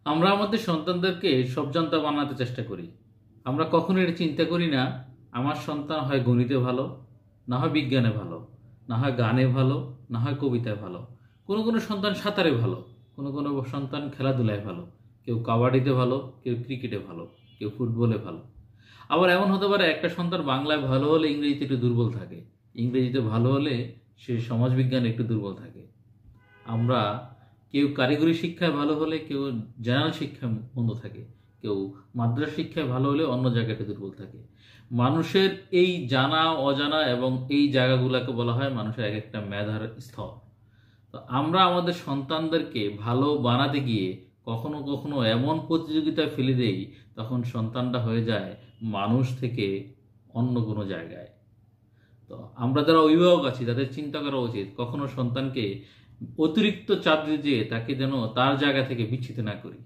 আমরা আমাদের সন্তানদেরকে সবজান্তা বানাতে চেষ্টা করি। আমরা কখনো এটা চিন্তা করি না আমার সন্তান হয় গণিতে ভালো, না হয় বিজ্ঞানে ভালো, না হয় গানে ভালো, না হয় কবিতায় ভালো। কোনো কোনো সন্তান সাঁতারে ভালো, কোনো কোনো সন্তান খেলাধুলায় ভালো, কেউ কাবাডিতে ভালো, কেউ ক্রিকেটে ভালো, কেউ ফুটবলে ভালো। আবার এমন হতে পারে একটা সন্তান বাংলায় ভালো হলে ইংরেজিতে একটু দুর্বল থাকে, ইংরেজিতে ভালো হলে সে সমাজবিজ্ঞানে একটু দুর্বল থাকে। আমরা কেউ কারিগরি শিক্ষায় ভালো হলে কেউ জেনারেল শিক্ষায় মন্দ থাকে, কেউ মাদ্রাসা শিক্ষায় ভালো হলে অন্য জায়গাটা দুর্বল থাকে। মানুষের এই জানা অজানা এবং এই জায়গাগুলোকে বলা হয় মানুষের এক একটা মেধার স্তর। তো আমরা আমাদের সন্তানদেরকে ভালো বানাতে গিয়ে কখনো কখনো এমন প্রতিযোগিতায় ফেলে দেই, তখন সন্তানটা হয়ে যায় মানুষ থেকে অন্য কোনো জায়গায়। তো আমরা যারা অভিভাবক আছি তাদের চিন্তা করা উচিত কখনো সন্তানকে অতিরিক্ত চাপ দিয়ে তাকে যেন তার জায়গা থেকে বিচ্ছিত না করি।